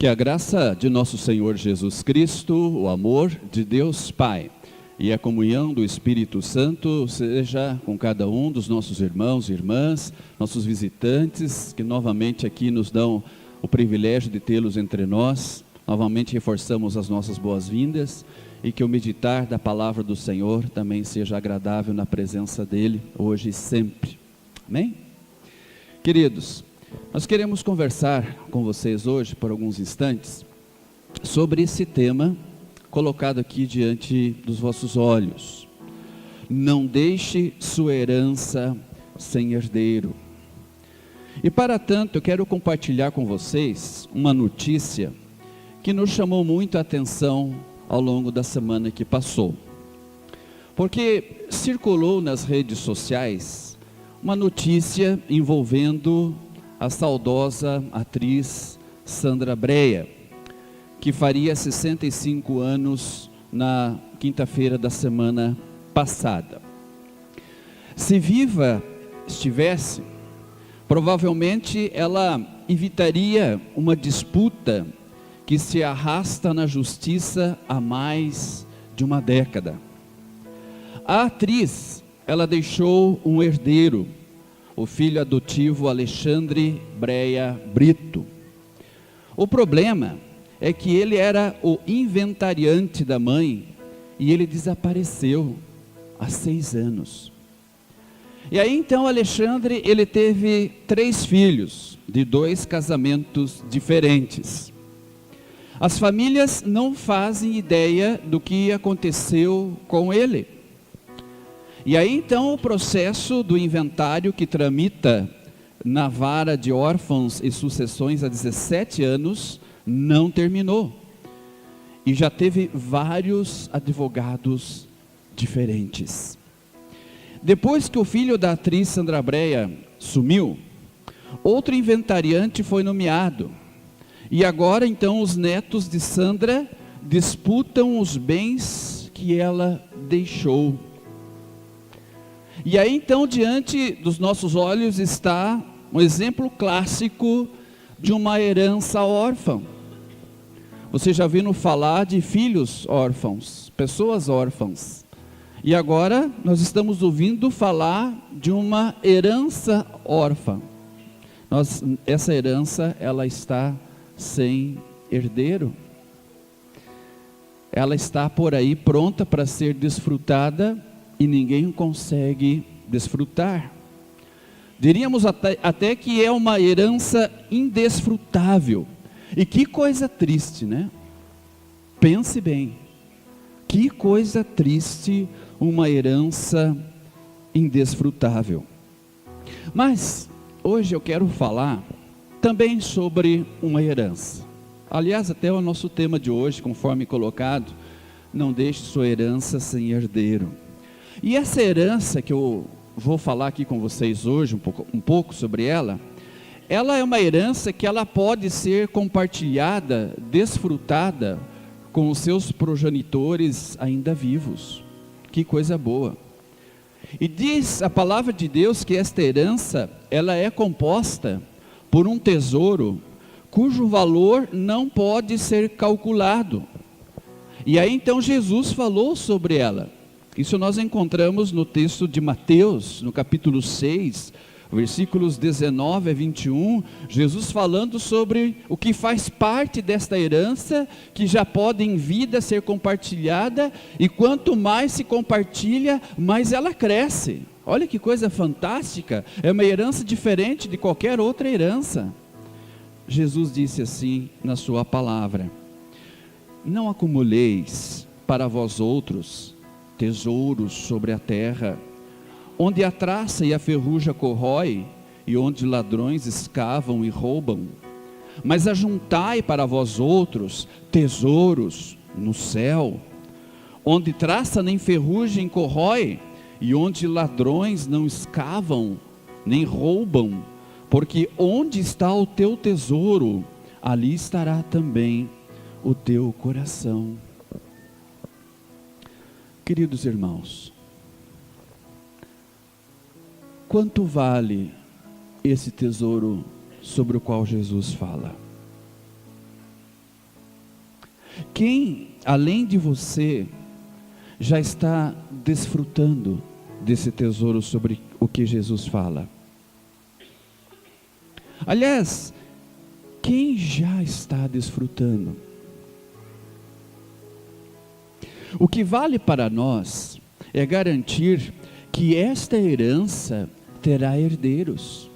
Que a graça de nosso Senhor Jesus Cristo, o amor de Deus Pai e a comunhão do Espírito Santo seja com cada um dos nossos irmãos e irmãs, nossos visitantes, que novamente aqui nos dão o privilégio de tê-los entre nós. Novamente reforçamos as nossas boas-vindas e que o meditar da palavra do Senhor também seja agradável na presença dEle, hoje e sempre. Amém? Queridos, nós queremos conversar com vocês hoje, por alguns instantes, sobre esse tema colocado aqui diante dos vossos olhos. Não deixe sua herança sem herdeiro. E para tanto, eu quero compartilhar com vocês uma notícia que nos chamou muito a atenção ao longo da semana que passou. Porque circulou nas redes sociais uma notícia envolvendo a saudosa atriz Sandra Brea, que faria 65 anos na quinta-feira da semana passada. Se viva estivesse, provavelmente ela evitaria uma disputa que se arrasta na justiça há mais de uma década. A atriz, ela deixou um herdeiro, o filho adotivo Alexandre Brea Brito. O problema é que ele era o inventariante da mãe e ele desapareceu há 6 anos. E aí então Alexandre, ele teve 3 filhos de 2 casamentos diferentes. As famílias não fazem ideia do que aconteceu com ele. E aí então o processo do inventário que tramita na vara de órfãos e sucessões há 17 anos não terminou. E já teve vários advogados diferentes. Depois que o filho da atriz Sandra Brea sumiu, outro inventariante foi nomeado. E agora então os netos de Sandra disputam os bens que ela deixou. E aí então diante dos nossos olhos está um exemplo clássico de uma herança órfã. Você já viu falar de filhos órfãos, pessoas órfãs. E agora nós estamos ouvindo falar de uma herança órfã. Essa herança, ela está sem herdeiro. Ela está por aí pronta para ser desfrutada e ninguém consegue desfrutar. Diríamos até que é uma herança indesfrutável. E que coisa triste, né? Pense bem. Que coisa triste uma herança indesfrutável. Mas hoje eu quero falar também sobre uma herança. Aliás, até o nosso tema de hoje, conforme colocado, não deixe sua herança sem herdeiro. E essa herança que eu vou falar aqui com vocês hoje, um pouco sobre ela é uma herança que ela pode ser compartilhada, desfrutada com os seus progenitores ainda vivos. Que coisa boa. E diz a palavra de Deus que esta herança, ela é composta por um tesouro cujo valor não pode ser calculado. E aí então Jesus falou sobre ela. Isso nós encontramos no texto de Mateus, no capítulo 6, versículos 19 a 21, Jesus falando sobre o que faz parte desta herança, que já pode em vida ser compartilhada, e quanto mais se compartilha, mais ela cresce. Olha que coisa fantástica, é uma herança diferente de qualquer outra herança. Jesus disse assim na sua palavra: não acumuleis para vós outros tesouros sobre a terra, onde a traça e a ferrugem corrói, e onde ladrões escavam e roubam, mas ajuntai para vós outros tesouros no céu, onde traça nem ferrugem corrói, e onde ladrões não escavam nem roubam, porque onde está o teu tesouro, ali estará também o teu coração. Queridos irmãos, quanto vale esse tesouro sobre o qual Jesus fala? Quem, além de você, já está desfrutando desse tesouro sobre o que Jesus fala? Aliás, quem já está desfrutando? O que vale para nós é garantir que esta herança terá herdeiros.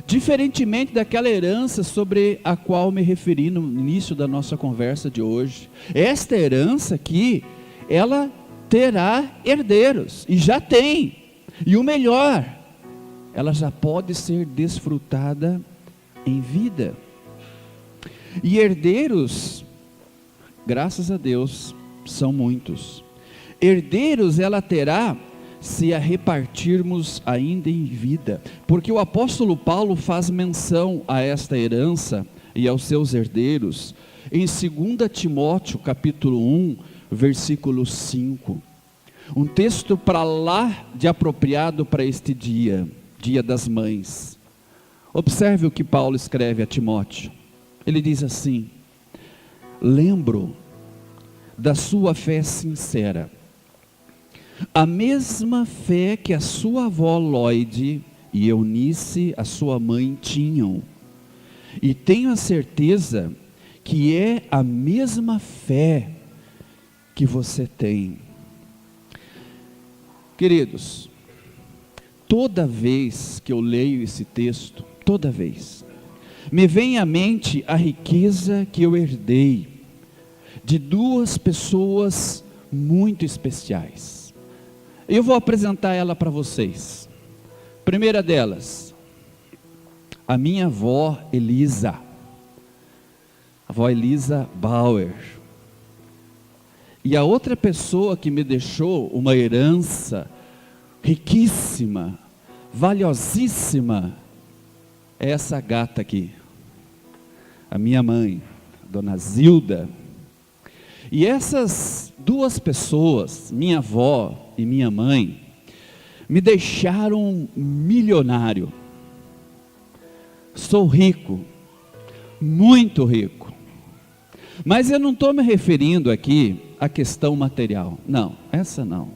Diferentemente daquela herança sobre a qual me referi no início da nossa conversa de hoje. Esta herança aqui, ela terá herdeiros, e já tem. E o melhor, ela já pode ser desfrutada em vida. E herdeiros, graças a Deus, são muitos. Herdeiros ela terá se a repartirmos ainda em vida, porque o apóstolo Paulo faz menção a esta herança e aos seus herdeiros em 2 Timóteo capítulo 1, versículo 5, um texto para lá de apropriado para este dia das mães. Observe o que Paulo escreve a Timóteo. Ele diz assim: lembro da sua fé sincera, a mesma fé que a sua avó Lloyd e Eunice, a sua mãe, tinham, e tenho a certeza que é a mesma fé que você tem. Queridos, toda vez que eu leio esse texto, toda vez, me vem à mente a riqueza que eu herdei de duas pessoas muito especiais. Eu vou apresentar ela para vocês. Primeira delas, a minha avó Elisa, a avó Elisa Bauer. E a outra pessoa que me deixou uma herança riquíssima, valiosíssima, é essa gata aqui, a minha mãe, a dona Zilda. E essas duas pessoas, minha avó e minha mãe, me deixaram milionário. Sou rico, muito rico. Mas eu não estou me referindo aqui à questão material. Não, essa não.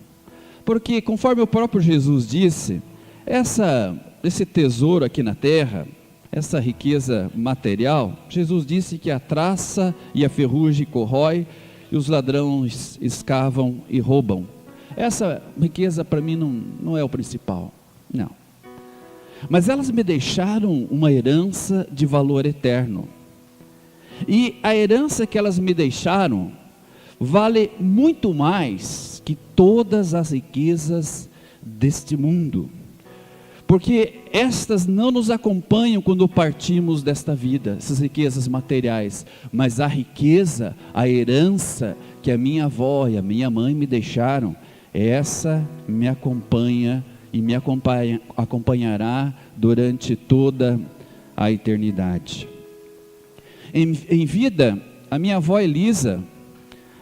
Porque conforme o próprio Jesus disse, esse tesouro aqui na terra, essa riqueza material, Jesus disse que a traça e a ferrugem corrói, e os ladrões escavam e roubam. Essa riqueza para mim não é o principal, não. Mas elas me deixaram uma herança de valor eterno. E a herança que elas me deixaram vale muito mais que todas as riquezas deste mundo. Porque estas não nos acompanham quando partimos desta vida, essas riquezas materiais, mas a riqueza, a herança que a minha avó e a minha mãe me deixaram, essa me acompanha e me acompanhará durante toda a eternidade. Em vida, a minha avó Elisa,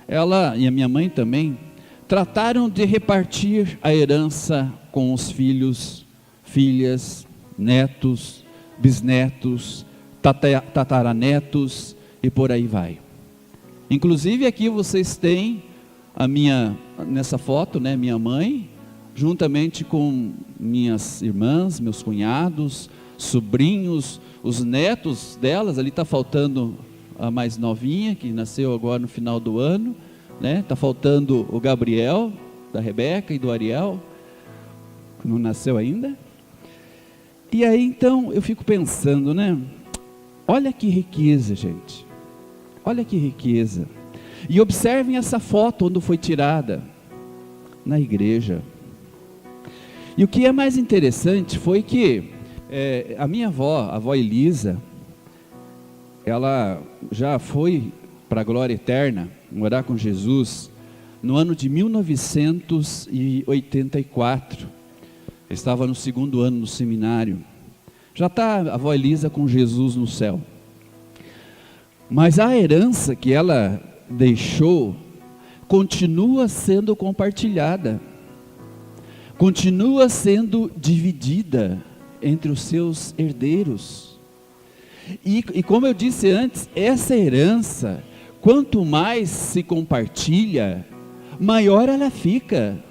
ela e a minha mãe também, trataram de repartir a herança com os filhos, filhas, netos, bisnetos, tataranetos e por aí vai. Inclusive aqui vocês têm nessa foto, né, minha mãe, juntamente com minhas irmãs, meus cunhados, sobrinhos, os netos delas. Ali está faltando a mais novinha, que nasceu agora no final do ano, né? Está faltando o Gabriel, da Rebeca e do Ariel, que não nasceu ainda. E aí então eu fico pensando, né? Olha que riqueza, gente. Olha que riqueza. E observem essa foto onde foi tirada, na igreja. E o que é mais interessante foi que a minha avó, a avó Elisa, ela já foi para a glória eterna, morar com Jesus, no ano de 1984. Estava no 2º ano no seminário. Já está a avó Elisa com Jesus no céu. Mas a herança que ela deixou continua sendo compartilhada, continua sendo dividida entre os seus herdeiros. E como eu disse antes, essa herança quanto mais se compartilha, maior ela fica.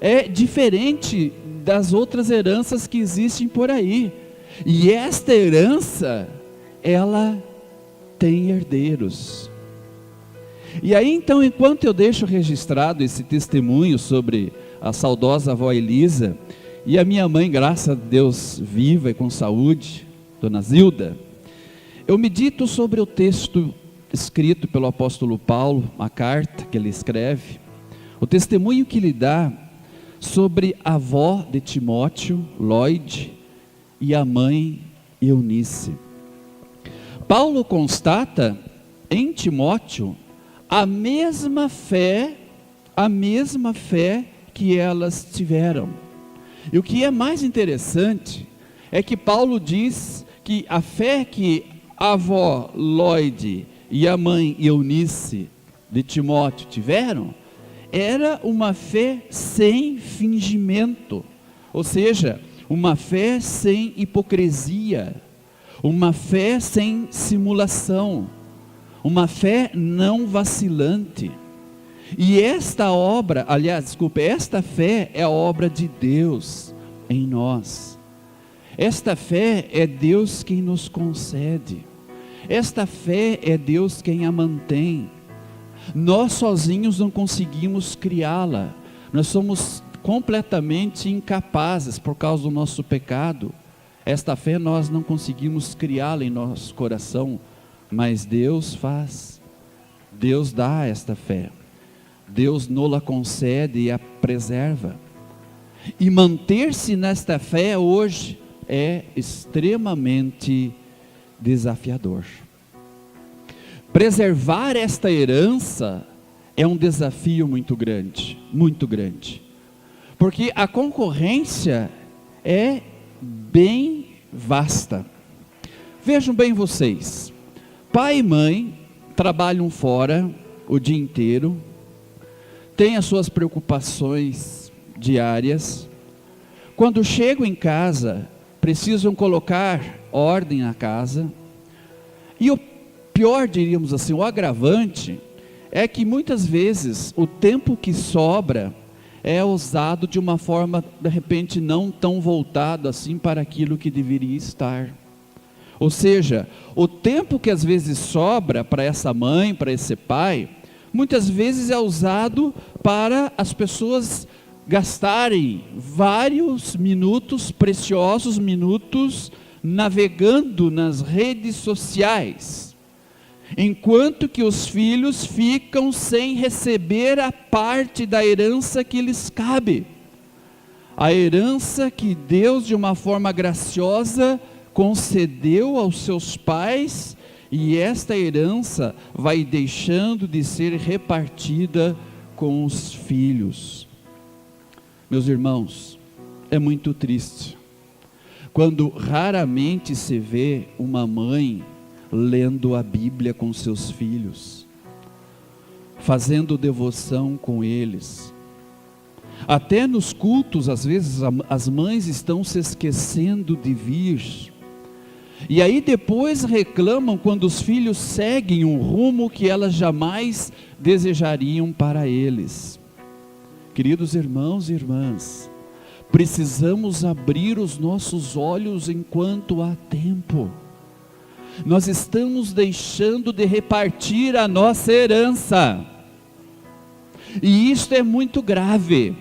É diferente das outras heranças que existem por aí. E esta herança, ela tem herdeiros. E aí então, enquanto eu deixo registrado esse testemunho sobre a saudosa avó Elisa, e a minha mãe, graças a Deus, viva e com saúde, Dona Zilda, eu medito sobre o texto escrito pelo apóstolo Paulo, a carta que ele escreve, o testemunho que ele dá sobre a avó de Timóteo, Lloyd, e a mãe Eunice. Paulo constata em Timóteo a mesma fé que elas tiveram. E o que é mais interessante é que Paulo diz que a fé que a avó Lloyd e a mãe Eunice de Timóteo tiveram era uma fé sem fingimento, ou seja, uma fé sem hipocrisia, uma fé sem simulação, uma fé não vacilante. E esta fé é a obra de Deus em nós. Esta fé é Deus quem nos concede. Esta fé é Deus quem a mantém. Nós sozinhos não conseguimos criá-la. Nós somos completamente incapazes por causa do nosso pecado. Esta fé nós não conseguimos criá-la em nosso coração, mas Deus faz. Deus dá esta fé. Deus nos-la concede e a preserva. E manter-se nesta fé hoje é extremamente desafiador. Preservar esta herança é um desafio muito grande, porque a concorrência é bem vasta. Vejam bem vocês, pai e mãe trabalham fora o dia inteiro, têm as suas preocupações diárias, quando chegam em casa, precisam colocar ordem na casa, e o pior, diríamos assim, o agravante, é que muitas vezes o tempo que sobra é usado de uma forma, de repente, não tão voltado assim para aquilo que deveria estar. Ou seja, o tempo que às vezes sobra para essa mãe, para esse pai, muitas vezes é usado para as pessoas gastarem vários minutos, preciosos minutos, navegando nas redes sociais, enquanto que os filhos ficam sem receber a parte da herança que lhes cabe, a herança que Deus de uma forma graciosa concedeu aos seus pais, e esta herança vai deixando de ser repartida com os filhos. Meus irmãos, é muito triste quando raramente se vê uma mãe lendo a Bíblia com seus filhos, fazendo devoção com eles. Até nos cultos, às vezes, as mães estão se esquecendo de vir, e aí depois reclamam quando os filhos seguem um rumo que elas jamais desejariam para eles. Queridos irmãos e irmãs, precisamos abrir os nossos olhos enquanto há tempo. Nós estamos deixando de repartir a nossa herança, e isto é muito grave,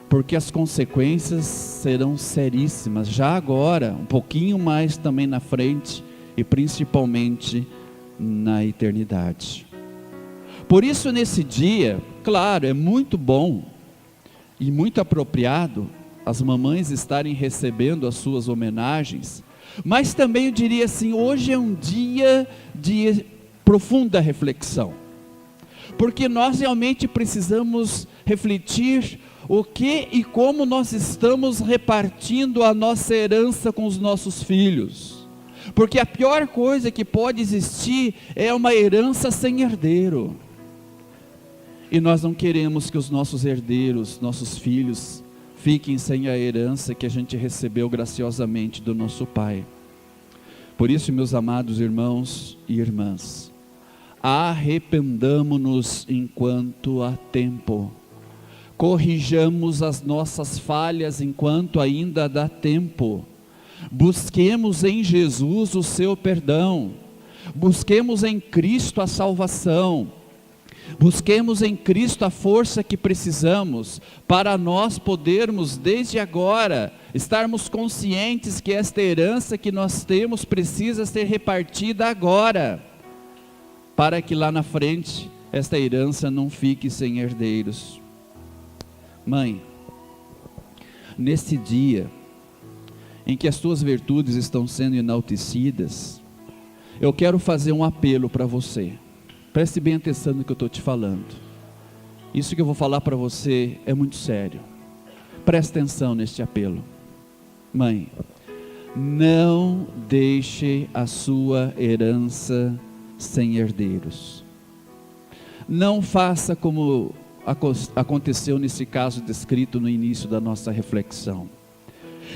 porque as consequências serão seríssimas, já agora, um pouquinho mais também na frente, e principalmente na eternidade. Por isso, nesse dia, claro, é muito bom e muito apropriado as mamães estarem recebendo as suas homenagens, mas também eu diria assim, hoje é um dia de profunda reflexão, porque nós realmente precisamos refletir o que e como nós estamos repartindo a nossa herança com os nossos filhos, porque a pior coisa que pode existir é uma herança sem herdeiro, e nós não queremos que os nossos herdeiros, nossos filhos, fiquem sem a herança que a gente recebeu graciosamente do nosso Pai. Por isso, meus amados irmãos e irmãs, arrependamo-nos enquanto há tempo. Corrijamos as nossas falhas enquanto ainda dá tempo. Busquemos em Jesus o seu perdão. Busquemos em Cristo a salvação. Busquemos em Cristo a força que precisamos para nós podermos desde agora estarmos conscientes que esta herança que nós temos precisa ser repartida agora, para que lá na frente esta herança não fique sem herdeiros. Mãe, nesse dia em que as tuas virtudes estão sendo enaltecidas, eu quero fazer um apelo para você. Preste bem atenção no que eu estou te falando. Isso que eu vou falar para você é muito sério. Preste atenção neste apelo. Mãe, não deixe a sua herança sem herdeiros. Não faça como aconteceu nesse caso descrito no início da nossa reflexão.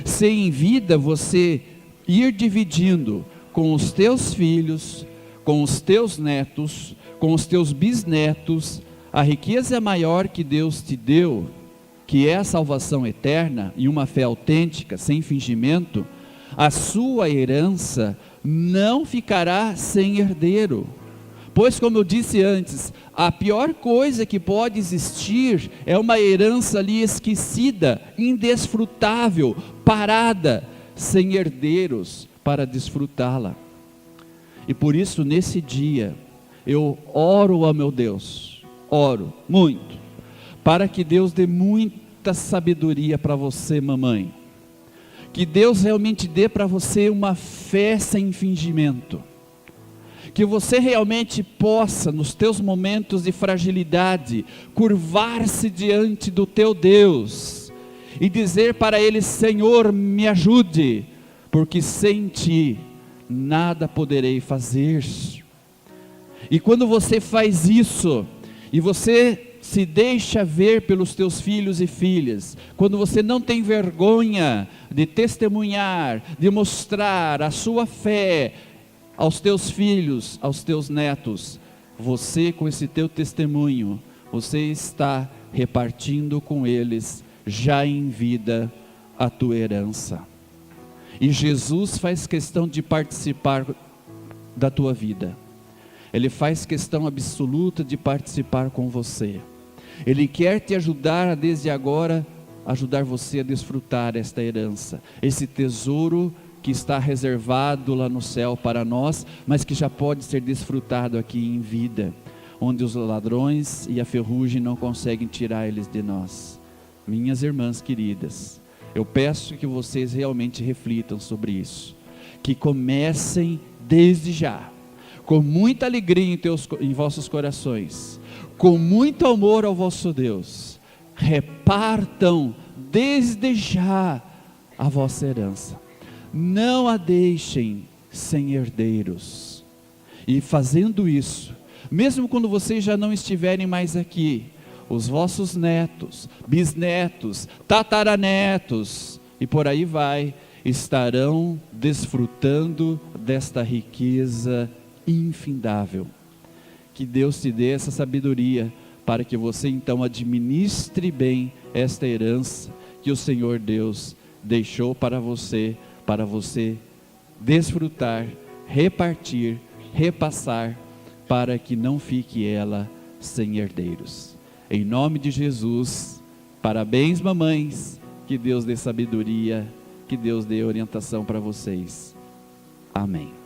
Se em vida você ir dividindo com os teus filhos, com os teus netos, com os teus bisnetos, a riqueza maior que Deus te deu, que é a salvação eterna e uma fé autêntica, sem fingimento, a sua herança não ficará sem herdeiro. Pois, como eu disse antes, a pior coisa que pode existir é uma herança ali esquecida, indesfrutável, parada, sem herdeiros para desfrutá-la. E por isso, nesse dia, eu oro ao meu Deus, oro muito, para que Deus dê muita sabedoria para você, mamãe. Que Deus realmente dê para você uma fé sem fingimento. Que você realmente possa, nos teus momentos de fragilidade, curvar-se diante do teu Deus e dizer para Ele: Senhor, me ajude, porque sem Ti nada poderei fazer. E quando você faz isso, e você se deixa ver pelos teus filhos e filhas, quando você não tem vergonha de testemunhar, de mostrar a sua fé aos teus filhos, aos teus netos, você com esse teu testemunho, você está repartindo com eles, já em vida, a tua herança. E Jesus faz questão de participar da tua vida. Ele faz questão absoluta de participar com você. Ele quer te ajudar a, desde agora, ajudar você a desfrutar esta herança, esse tesouro que está reservado lá no céu para nós, mas que já pode ser desfrutado aqui em vida, onde os ladrões e a ferrugem não conseguem tirar eles de nós. Minhas irmãs queridas, eu peço que vocês realmente reflitam sobre isso, que comecem desde já, com muita alegria em vossos corações, com muito amor ao vosso Deus, repartam desde já a vossa herança, não a deixem sem herdeiros. E fazendo isso, mesmo quando vocês já não estiverem mais aqui, os vossos netos, bisnetos, tataranetos e por aí vai, estarão desfrutando desta riqueza infindável. Que Deus te dê essa sabedoria para que você então administre bem esta herança que o Senhor Deus deixou para você desfrutar, repartir, repassar, para que não fique ela sem herdeiros. Em nome de Jesus, parabéns mamães, que Deus dê sabedoria, que Deus dê orientação para vocês. Amém.